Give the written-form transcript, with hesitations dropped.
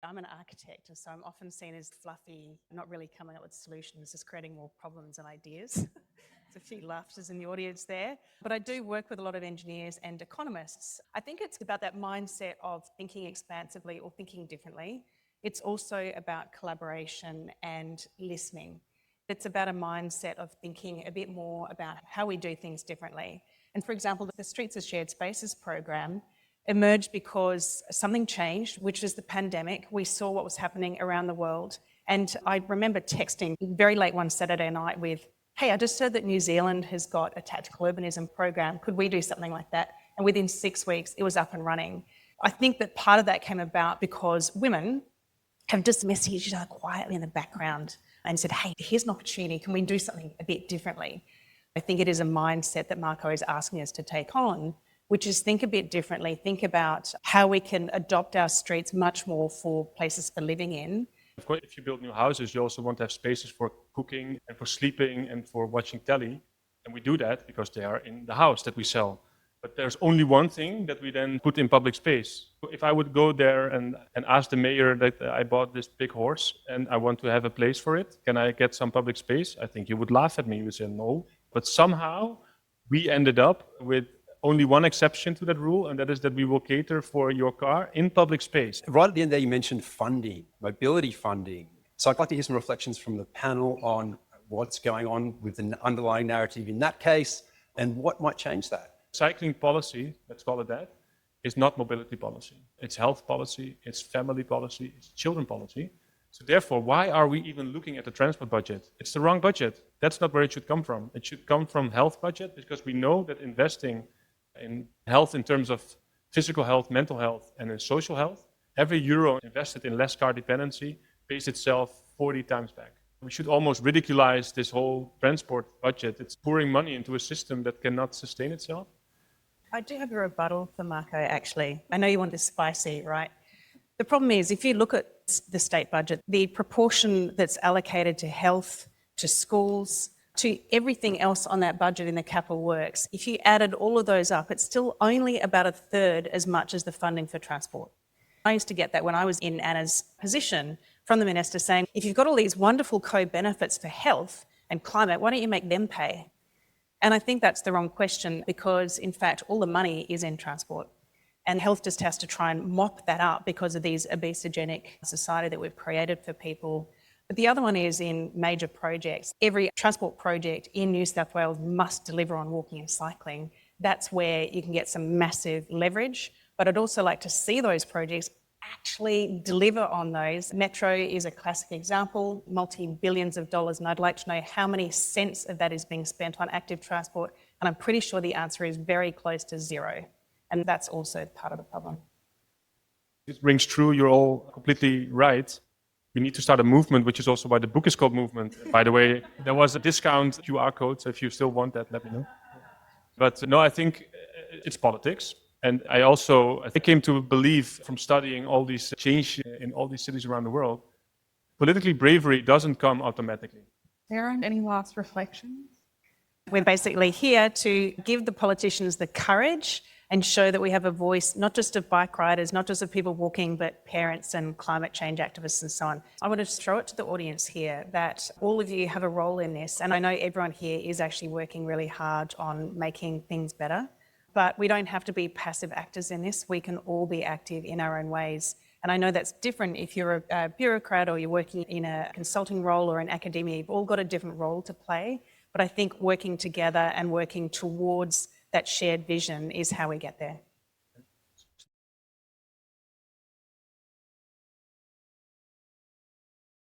I'm an architect, so I'm often seen as fluffy, not really coming up with solutions, just creating more problems and ideas. There's a few laughters in the audience there. But I do work with a lot of engineers and economists. I think it's about that mindset of thinking expansively or thinking differently. It's also about collaboration and listening. It's about a mindset of thinking a bit more about how we do things differently. And for example, the Streets as Shared Spaces program emerged because something changed, which was the pandemic. We saw what was happening around the world. And I remember texting very late one Saturday night with, hey, I just heard that New Zealand has got a tactical urbanism program. Could we do something like that? And within 6 weeks, it was up and running. I think that part of that came about because women have just messaged each other quietly in the background and said, hey, here's an opportunity. Can we do something a bit differently? I think it is a mindset that Marco is asking us to take on, which is think a bit differently, think about how we can adopt our streets much more for places for living in. Of course, if you build new houses, you also want to have spaces for cooking and for sleeping and for watching telly. And we do that because they are in the house that we sell. But there's only one thing that we then put in public space. If I would go there and ask the mayor that I bought this big horse and I want to have a place for it, can I get some public space? I think you would laugh at me. You would say no. But somehow we ended up with only one exception to that rule, and that is that we will cater for your car in public space. Right at the end there, you mentioned funding, mobility funding. So I'd like to hear some reflections from the panel on what's going on with the underlying narrative in that case and what might change that. Cycling policy, let's call it that, is not mobility policy. It's health policy, it's family policy, it's children policy. So therefore, why are we even looking at the transport budget? It's the wrong budget. That's not where it should come from. It should come from health budget, because we know that investing in health in terms of physical health, mental health, and in social health, every euro invested in less car dependency pays itself 40 times back. We should almost ridiculize this whole transport budget. It's pouring money into a system that cannot sustain itself. I do have a rebuttal for Marco, actually. I know you want this spicy, right? The problem is, if you look at the state budget, the proportion that's allocated to health, to schools, to everything else on that budget in the capital works, if you added all of those up, it's still only about a third as much as the funding for transport. I used to get that when I was in Anna's position from the minister saying, if you've got all these wonderful co-benefits for health and climate, why don't you make them pay? And I think that's the wrong question, because in fact, all the money is in transport. And health just has to try and mop that up because of these obesogenic society that we've created for people. But the other one is in major projects. Every transport project in New South Wales must deliver on walking and cycling. That's where you can get some massive leverage. But I'd also like to see those projects actually deliver on those. Metro is a classic example, multi-billions of dollars, and I'd like to know how many cents of that is being spent on active transport, and I'm pretty sure the answer is very close to zero, and that's also part of the problem. It rings true, you're all completely right. We need to start a movement, which is also why the book is called Movement. By the way, there was a discount QR code, so if you still want that, let me know. But no, I think it's politics. And I came to believe from studying all these change in all these cities around the world, politically bravery doesn't come automatically. Sarah, any last reflections? We're basically here to give the politicians the courage and show that we have a voice, not just of bike riders, not just of people walking, but parents and climate change activists and so on. I want to just throw it to the audience here that all of you have a role in this. And I know everyone here is actually working really hard on making things better. But we don't have to be passive actors in this. We can all be active in our own ways. And I know that's different if you're a bureaucrat or you're working in a consulting role or in academia. You've all got a different role to play. But I think working together and working towards that shared vision is how we get there.